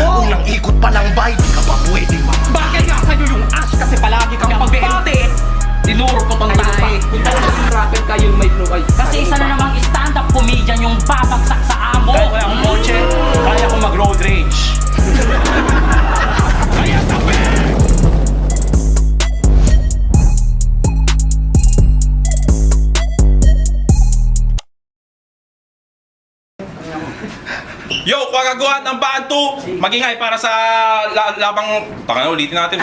Unang ikot pa lang ba, di ka pa pwedeng mamaba. Bagay nga sa'yo yung ash kasi palagi kang pag-beente. Tinuro ko tong tae. Rapper kayo may flow ay. Kasi isa na namang stand-up comedian yung babagsak sa amo. Kaya ko yung kotse, kaya ko mag-road rage. Kaya tabi! Yo, kagaguhan ng baan 2, magingay para sa labang... Taka na, ulitin natin.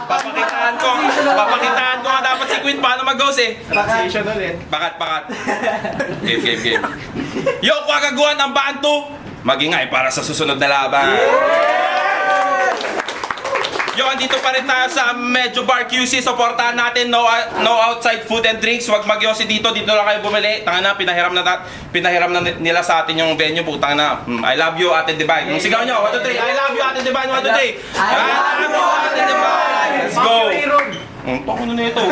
Papakitaan ko nga dapat si Queen paano mag-ghost eh. Transition ulit. Bakat. Game. Yo, kagaguhan ng baan 2, magingay para sa susunod na laban. Yo, andito pa rin tayo sa Medyo Bar QC. Supportahan natin, no outside food and drinks. Huwag magyosi dito lang kayo bumili. Tanga na, pinahiram na nila sa atin yung venue. Putang na. I love you, Ate Divine. Yung sigaw nyo, 1, 2, 3. I love you, Ate Divine, 1, 2, 3. I love you, Ate Divine. Let's go. Ang na ito.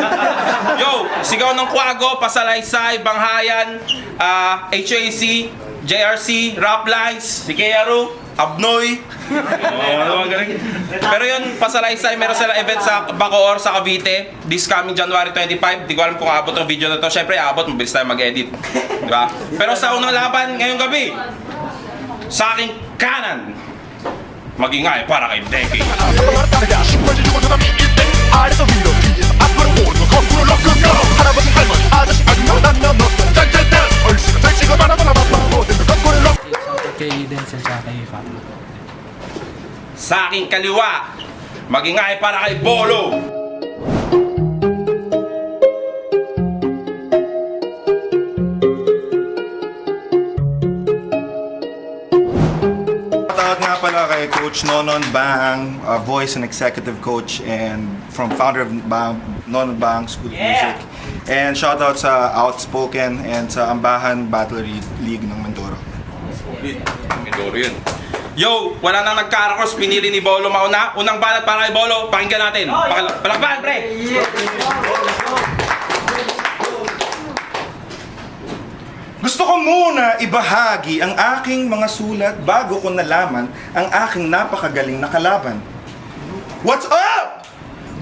Yo, sigaw ng Kwago, Pasalaysay, Banghayan, HAC, JRC, Rap Lines, si Kearu, Abnoy. Pero yun, Pasalaysay, meron sila event sa Bacoor, sa Cavite. This coming January 25. Di ko alam kung aabot ng video na to. Siyempre, aabot, mabilis tayo mag-edit. Diba? Pero sa unang laban, ngayong gabi, sa aking kanan, magingay para kay Deke. 아래서 위로 앞으로 오는 거꾸로 럭크고 할아버지 할머니 아저씨 안녕 난너 짠짠짠 얼씨구 절씨구 바라바라바라 모든 걸 거꾸로 럭 Kay Denzel sa kay Fabio. Sa aking kaliwa, magingay para kay Bolo. Shoutout nga pala kay Coach Nonon Bang, voice and executive coach and from founder of Nonon Bang School of Music. And shoutout sa Outspoken and sa Ambahan Battle League ng Mindoro. Mindoro yun. Yo, wala nang nagkarakos, pinili ni Bolo mauna. Unang balat para kay Bolo, pakinggan natin. Palakpakan, pre! Gusto ko muna ibahagi ang aking mga sulat bago ko nalaman ang aking napakagaling na kalaban. What's up?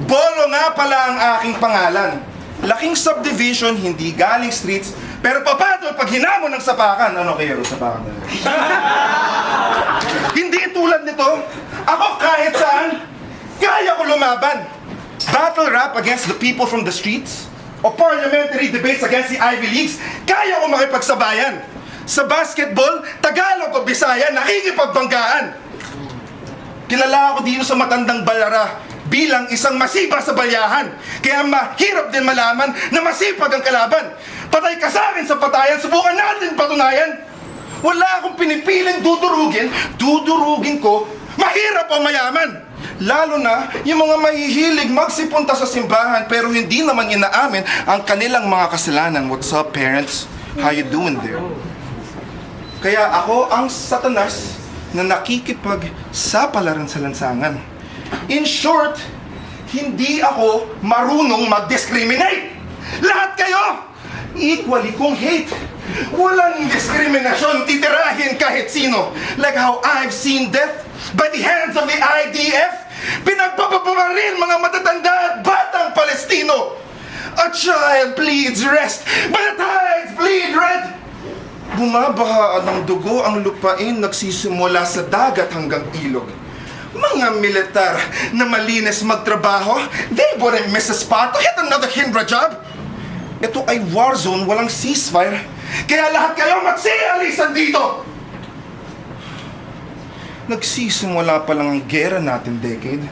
Bolo nga pala ang aking pangalan. Laking subdivision, hindi galing streets, pero papato pag hinamon ng sapakan. Ano kayo, sapakan na? Hindi tulad nito. Ako kahit saan, kaya ko lumaban. Battle rap against the people from the streets, o parliamentary debates against the Ivy Leagues, kaya ko makipagsabayan. Sa basketball, Tagalog o Bisaya, nakikipagbanggaan. Kilala ako dito sa matandang Balara bilang isang masipa sa balyahan. Kaya mahirap din malaman na masipag ang kalaban. Patay ka sa akin sa patayan, subukan natin patunayan. Wala akong pinipiling dudurugin ko, mahirap o mayaman. Lalo na yung mga mahihilig magsipunta sa simbahan pero hindi naman inaamin ang kanilang mga kasalanan. What's up, parents? How you doing there? Kaya ako ang Satanas na nakikipagsapalaran sa lansangan. In short, hindi ako marunong mag-discriminate. Lahat kayo, equally kong hate. Walang diskriminasyon, titirahin kahit sino. Like how I've seen death by the hands of the IDF. Pinagpapabaril mga matatanda at batang Palestino. A child bleeds rest, but the tides bleed red. Bumabahaan ng dugo ang lupain, nagsisimula sa dagat hanggang ilog. Mga militar na malinis magtrabaho, they wouldn't miss a spot to hit another Hindra job. Ito ay war zone, walang ceasefire. Kaya lahat kayo magsialisan dito! Nagsisimula pa lang ang gera natin, decade.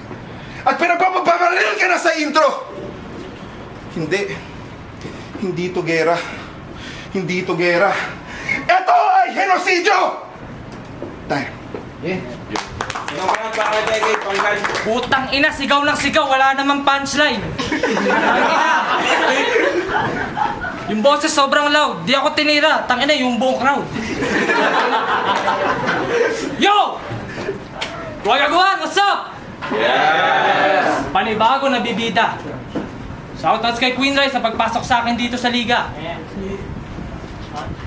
At pinagpapabaril ka na sa intro! Hindi. Hindi to gera. Hindi to gera. Ito ay henosidyo! Tayo. Putang ina, sigaw ng sigaw, wala namang punchline. Yung boses sobrang loud, di ako tinira. Tangina yung buong crowd. Yo! Wagaguan, what's up? Yes! Panibago na bibida. Shoutouts kay Queen Rice sa pagpasok sa akin dito sa liga.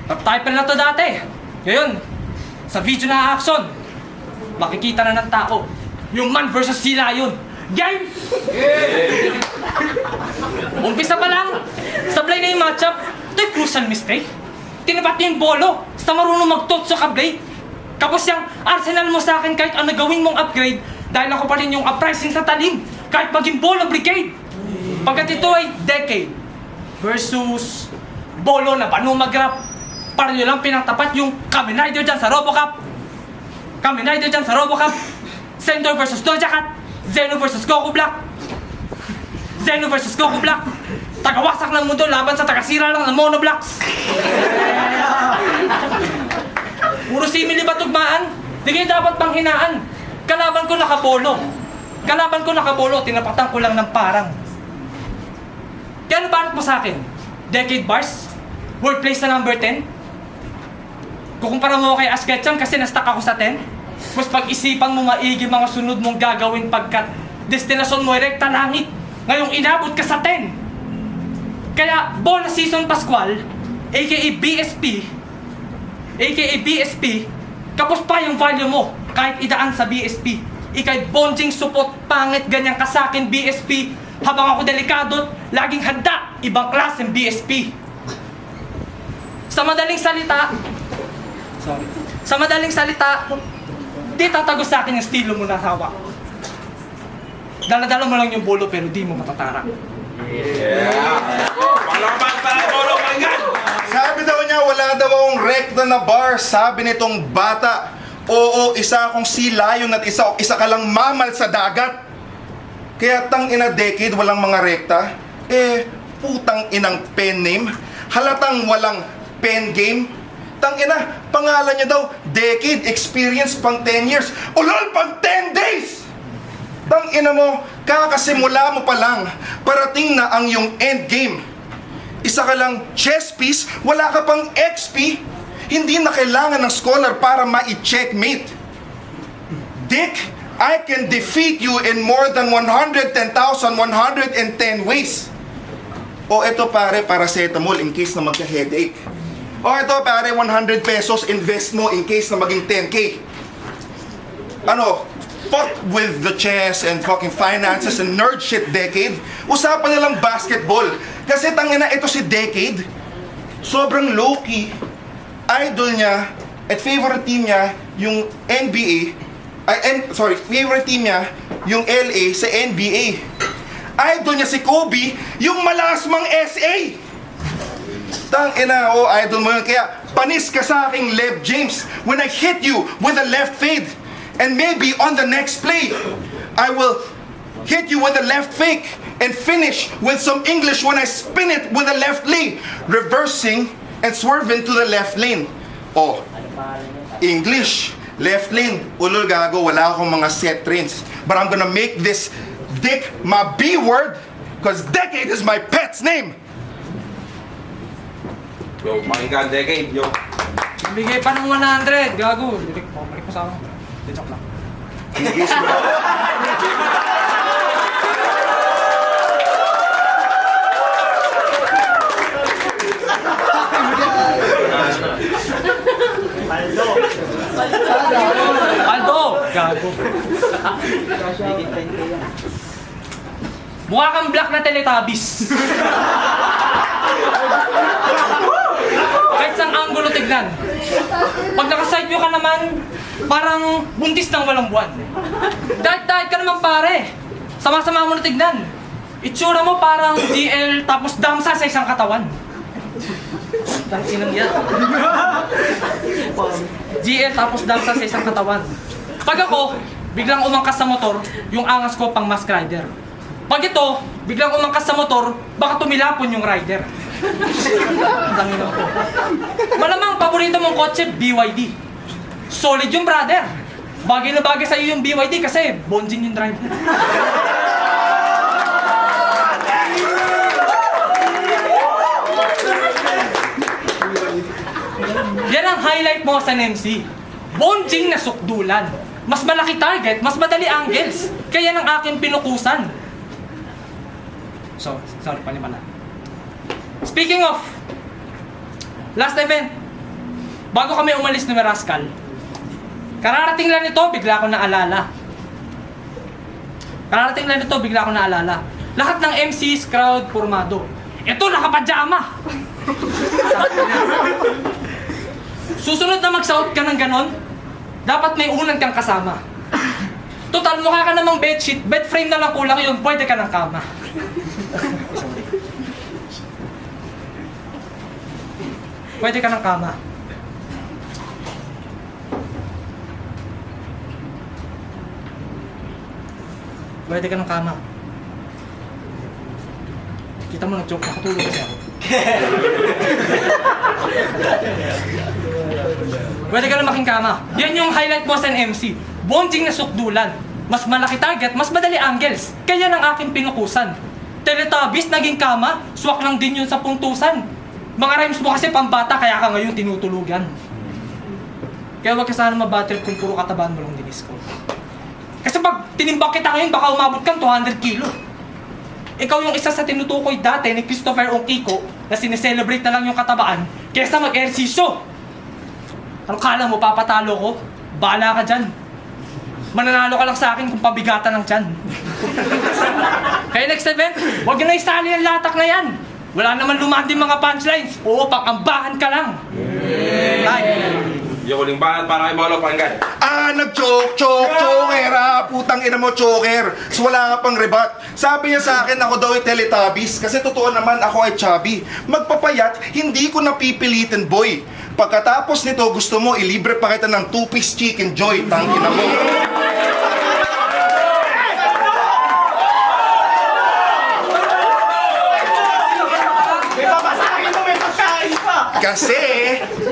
Top typer na to dati. Ngayon, Sa video na action, makikita na ng tao yung man versus si Lion. Game! Umpisa pa lang, sablay na yung matchup. Ito'y crucial mistake. Tinapat niya yung bolo sa marunong mag-tot sa kablay. Kapos yung arsenal mo sa akin kahit ano gawin mong upgrade dahil ako pa rin yung uprising sa talim kahit maging bolo brigade. Pagkat ito ay decade versus bolo na banu mag-rap. Para nyo lang pinangtapat yung Kamen Rider dyan sa Robocup. Kamen Rider dyan sa Robocup. Sender versus Doja Cat. Zeno versus Goku Black. Zeno versus Goku Black. Tagawasak ng mundo laban sa tagasira lang ng Monoblocks. Puro simili ba tugmaan? Di kayo dapat bang hinaan? Kalaban ko nakabolo. Kalaban ko nakabolo, tinapatan ko lang ng parang. Kaya ano banat mo sa akin? Decade bars? Wordplace na number 10? Kukumpara mo kay Ash Ketchum kasi na-stuck ako sa 10? Mas pag-isipan mo maigi mga sunod mong gagawin pagkat destinasyon mo ay rekta langit. Ngayong inabot ka sa 10. Kaya Bola Season Pascual, aka BSP, kapos pa yung value mo kahit idaan sa BSP. Ika'y bonjing supot, pangit ganyan ka sa'kin BSP. Habang ako delikado, laging handa, ibang klaseng BSP. Sa madaling salita, di tatago sa akin yung estilo mo na hawak. Dala-dala mo lang yung bolo pero di mo matatarak. Palaban para bolo, palingan! Sabi daw niya, wala daw akong rekta na bar. Sabi nitong bata, oo, isa akong sea lion at isa ka lang mamal sa dagat. Kaya tang ina decade, walang mga rekta. Putang inang pen name. Halatang walang pen game. Tang ina, pangalan niya daw, decade, experience pang 10 years. Ulol, pang 10 days! Tang ina mo, kakasimula mo pa lang, parating na ang yung end game. Isa ka lang chess piece, wala ka pang XP. Hindi na kailangan ng scholar para ma-checkmate. Dick, I can defeat you in more than 110,110 ways. O ito pare, paracetamol in case na magka-headache. O ito pare, 100 pesos, invest mo in case na maging 10K. Ano, fuck with the chess and fucking finances and nerd shit decade. Usapan nilang basketball. Kasi tangina ito si Decade, sobrang low-key. Idol niya at favorite team niya yung NBA. Favorite team niya yung LA sa NBA. Idol niya si Kobe, yung malakas mang SA. Tangina, idol mo yun. Kaya panis ka sa aking Lev James when I hit you with a left fade. And maybe on the next play, I will hit you with a left fake and finish with some English when I spin it with a left lane, reversing and swerving to the left lane. Oh, English, left lane, ulol gago, wala akong mga set trains. But I'm gonna make this dick my B word, cause Decade is my pet's name. Yo, pakinggan, decade, yo. Bigay pa ng 100, gago. Balik mo sa akin. Di joke lang. English mo. Aldo! Gago. Mukha kang black na Teletubbies. Kahit sang angulo tignan. Pag naka-side view ka naman, parang buntis ng walang buwan. Dahit ka naman pare. Sama-sama mo na tignan. Itsura mo parang GL tapos damsa sa isang katawan. Tanginang yan. GL tapos damsa sa isang katawan. Pag ako, biglang umangkas sa motor, yung angas ko pang Mask Rider. Pag ito, biglang umangkas sa motor, baka tumilapon yung rider. Tanginang ko. Malamang paborito mong kotse, BYD. Solid yung brother. Bagay na bagay sa'yo yung BYD kasi bonjing yung driver. Yan ang highlight mo sa NMC. Bonjing na sukdulan. Mas malaki target, mas madali angles. Kaya ng aking pinukusan. Sorry, panimala. Speaking of, last event, bago kami umalis ni Rascal, Kararating lang nito, bigla ko naalala. Lahat ng MCs, crowd, formado. Ito, nakapajama! Susunod na mag-shout ka ng ganon, dapat may unan kang kasama. Total, mukha ka namang bedsheet, bed frame na lang kulang yun, pwede ka ng kama. Pwede ka ng kama. Pwede ka ng kama. Kita mo, nag-joke, nakatulog kasi ako. Pwede ka na making kama. Yan yung highlight mo sa MC. Bonding na sukdulan. Mas malaki target, mas madali angles. Kaya ang aking pinukusan. Teletubbies, naging kama, swak lang din yun sa puntusan. Mga rhymes mo kasi pambata, kaya ka ngayon tinutulugan. Kaya wag ka sana mabatrip kung puro katabaan mo lang dinis ko. Kasi pag tinimbang kita ngayon, baka umabot kang 200 kilo. Ikaw yung isa sa tinutukoy dati ni Christopher Ongkiko na sineselebrate na lang yung katabaan kesa mag-ehersisyo. Ano kala mo, papatalo ko? Bahala ka dyan. Mananalo ka lang sa akin kung pabigatan ng tiyan. Kaya next event, huwag na isali ang latak na yan. Wala naman lumanding mga punchlines. Oo, pakambahan ka lang. Yung huling banat para kay Bolo Panggan. Choker putang ina mo, choker. So wala ka pang rebat. Sabi niya sa akin, ako daw ay Teletubbies. Kasi totoo naman, ako ay chubby. Magpapayat, hindi ko napipilitin, boy. Pagkatapos nito, gusto mo, ilibre pa kita ng 2-piece chicken joy. Tang ina mo. Kasi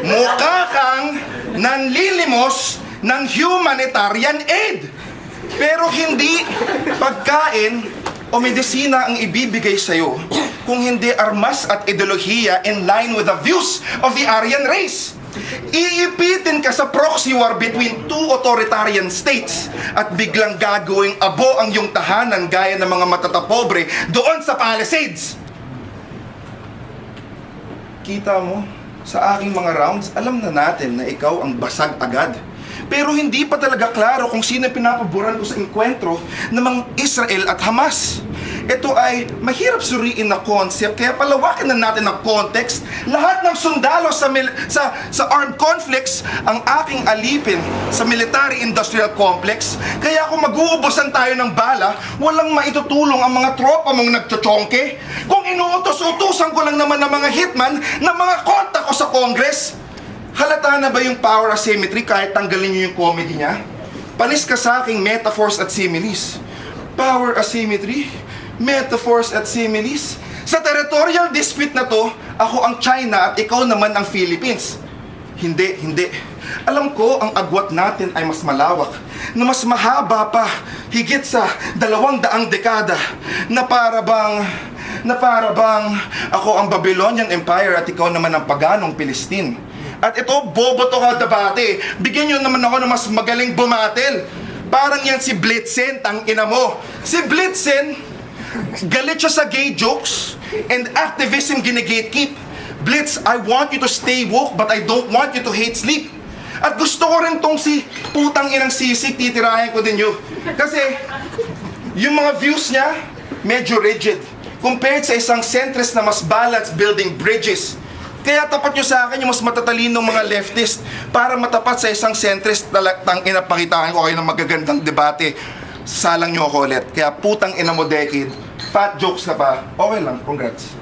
mukha kang nanlilimos ng humanitarian aid. Pero hindi pagkain o medisina ang ibibigay sa'yo kung hindi armas at ideolohiya in line with the views of the Aryan race. Iipitin ka sa proxy war between two authoritarian states at biglang gagawing abo ang iyong tahanan gaya ng mga matatapobre doon sa Palisades. Kita mo, sa aking mga rounds, alam na natin na ikaw ang basag agad. Pero hindi pa talaga klaro kung sino pinapaboran ko sa enkwentro ng mga Israel at Hamas. Ito ay mahirap suriin na concept, kaya palawakin na natin ang context. Lahat ng sundalo sa armed conflicts ang aking alipin sa military-industrial complex. Kaya kung mag-uubusan tayo ng bala, walang maitutulong ang mga tropa mong nagtsotsongke. Kung inuutos-utusan ko lang naman ng mga hitman na mga kontak ko sa Congress, halata na ba yung power asymmetry kahit tanggalin niyo yung comedy niya? Panis ka sa aking metaphors at similes. Power asymmetry? Metaphors at similes? Sa territorial dispute na to, ako ang China at ikaw naman ang Philippines. Hindi. Alam ko ang agwat natin ay mas malawak, na mas mahaba pa, higit sa 200 dekada, na para bang ako ang Babylonian Empire at ikaw naman ang paganong Palestine. At ito, bobo to ka debate. Bigyan nyo naman ako ng mas magaling bumatil. Parang yan si Blitzen, tang ina mo. Si Blitzen, galit siya sa gay jokes and activism gine-gatekeep. Blitz, I want you to stay woke but I don't want you to hate sleep. At gusto ko rin tong si putang inang sisig, titirahin ko din yun. Kasi yung mga views niya, medyo rigid compared sa isang centrist na mas balanced building bridges. Kaya tapat nyo sa akin yung mas matatalinong mga leftist para matapat sa isang centrist tang ina, pakitaan ko kayo ng magagandang debate. Salang nyo ako ulit. Kaya putang ina mo decade, fat jokes ka pa, okay lang, congrats.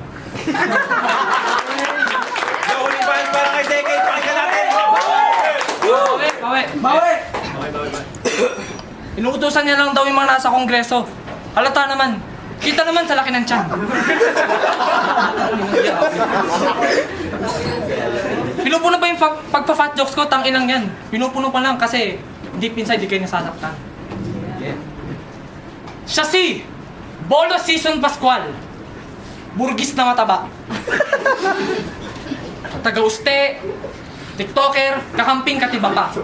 Yung huling banat para kay Decade, pakinggan natin. Bawi! Inuutosan niya lang daw yung mga nasa kongreso. Halata naman. Kita naman sa laki ng tiyan. Pinupuno pa yung pagpa-fat jokes ko, tang inang yan. Pinupuno pa lang kasi deep inside di kayo nasasaktan. Siya si Bolo Season Pascual. Burgis na mataba. Taga-uste, TikToker, kakamping katiba pa.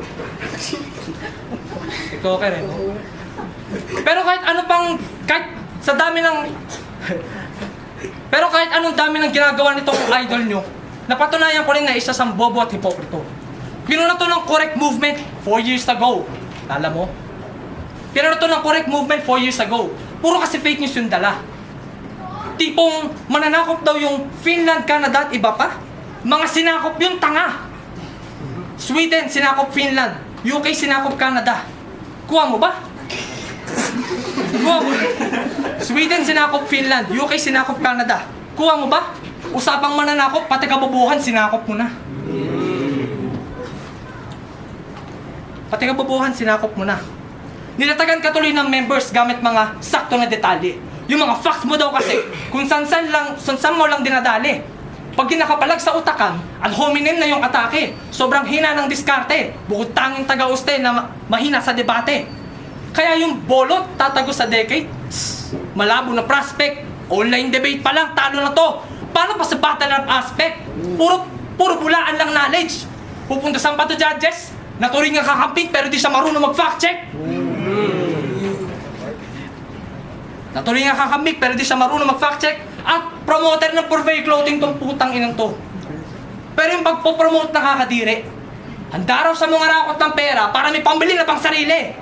TikToker eh, no? Pero kahit ano pang, kahit sa dami ng... Pero kahit anong dami ng ginagawa nitong idol nyo, napatunayan ko rin na isa siyang bobo at hipokrito. Pinuna to ng correct movement 4 years ago. Alam mo? Pinuna to ng correct movement 4 years ago. Puro kasi fake news yung dala. Tipong mananakop daw yung Finland, Canada at iba pa. Mga sinakop yung tanga. Sweden, sinakop Finland. UK, sinakop Canada. Kuha mo ba? Kuha mo. Sweden, sinakop Finland. UK, sinakop Canada. Kuha mo ba? Usapang mananakop, pati kabubuhan, sinakop mo na. Pati kabubuhan, sinakop mo na. Nilatagan ka tuloy ng members gamit mga sakto na detalye. Yung mga facts mo daw kasi, kung san mo lang dinadali. Pag ginakapalag sa utakan, ad hominem na yung atake. Sobrang hina ng diskarte. Bukod tanging taga-uste na mahina sa debate. Kaya yung bolot tatago sa decade. Malabo na prospect. Online debate pa lang, talo na to. Paano pa sa battle rap aspect? Puro bulaan lang knowledge. Pupunta sa pato judges. Naturing nga kakamping pero di siya marunong mag-fact check. Natuloy nga kakambik pero di siya marunong mag-fact check at promoter ng purvey clothing tong putang inang to. Pero yung pagpopromote na kakadiri, handa raw sa mga rakot ng pera para may pambili na pang sarili.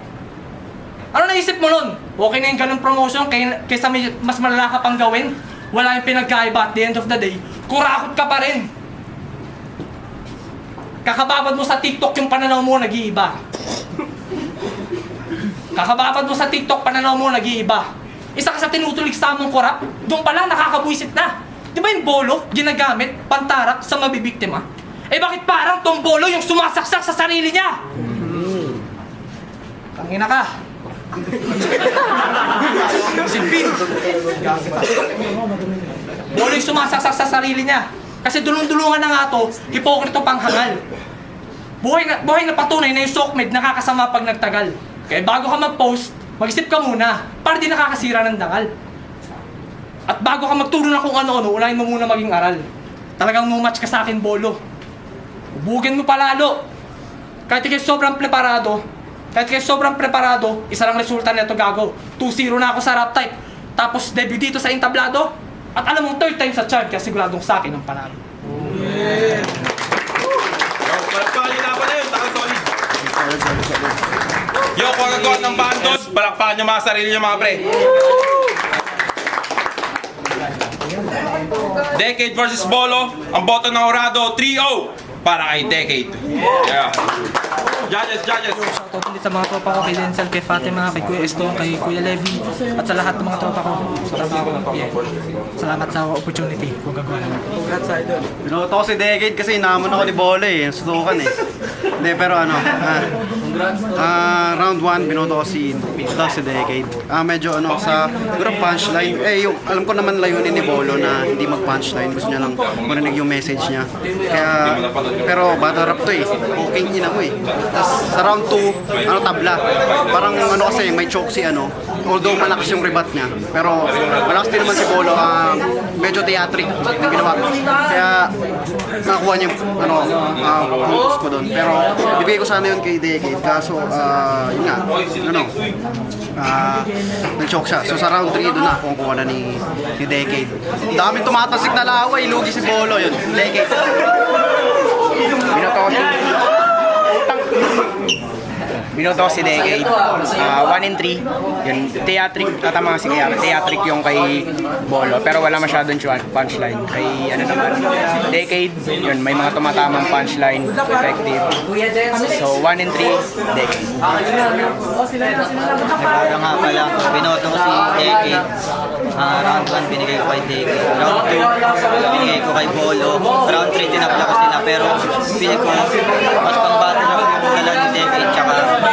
Ano naisip mo nun? Okay na yung ganun promotion kaysa may mas malala ka pang gawin? Wala yung pinagkaiba at the end of the day, kurakot ka pa rin. Kakababad mo sa TikTok yung pananaw mo nag-iiba. Kakababad mo sa TikTok pananaw mo nag-iiba. Isa ka sa tinutulig sa among korap, doon pa lang nakakabuisit na. Di ba yung bolo, ginagamit, pantarak sa mabibiktima? Eh bakit parang tong bolo yung sumasaksak sa sarili niya? Tangina ka. Silpin. Bolo yung sumasaksak sa sarili niya. Kasi dulong-dulungan na nga to, hipokrito pang hangal. Buhay na patunay na yung sokmed nakakasama pag nagtagal. Kaya bago ka mag-post, mag-isip ka muna para di nakakasira ng dangal. At bago ka magturo na kung ano-ano, unahin mo muna maging aral. Talagang no match ka sa akin, bolo. Ubugin mo palalo. Kahit ikaw sobrang preparado, isa lang resulta nito gago. 2-0 na ako sa rap type. Tapos debut dito sa entablado. At alam mong third time sa chart kaya siguradong sa akin ang panalo. Palakpakan nyo na pala yun, solid. Yo, kung agagawa ng bandos, palakpakan nyo mga sarili nyo mga pre. Decade versus Bolo, ang boto ng Horado, 3-0 para kay Decade. Yeah. Judges. Shoutout ulit sa mga tropa ko, kay Denzel, kay Fatima, kay Kuya Estong, kay Kuya Levy, at sa lahat ng mga tropa ko sa trabaho ng PN. Salamat sa opportunity kung gagawa naman. Binoto ko si Decade kasi inaamon ako ni Bolo eh. Sutukan eh. Hindi, pero ano. Round 1, binoto ko si Decade. Medyo ano, sa siguro punchline. Yung, alam ko naman layunin ni Bolo na hindi mag-punchline. Gusto niya lang marinig yung message niya. Kaya, pero battle rap to eh. Okay ina mo eh. Tapos sa round 2, tabla. Parang ano kasi, may choke si ano. Although malakas yung rebat niya. Pero malakas din naman si Bolo. Medyo theatric yung ginawa. Kaya nakakuha niya puntos ko doon. Pero ibigay ko sana yun kay Decade. Kaso, yun nga, nag-choke siya. So sa round 3 doon na kung kuha na ni Decade. Daming tumatasik na laway. Lugi si Bolo yun. Decade. Binoto ko si Decade, 1-3, yun, theatric, tatama kasi kaya, theatric yung kay Bolo, pero wala masyadong punchline. Kay, ano naman, Decade, yun, may mga tumatamang punchline, effective. So, 1-3, Decade. Nagkala nga pala, binoto ko si Decade. Round 1, binigay ko kay Decade. Round 2, binigay ko kay Bolo. Round 3, tinapla ko sila, pero feeling ko, mas pang battle ako yung dala ni Decade, tsaka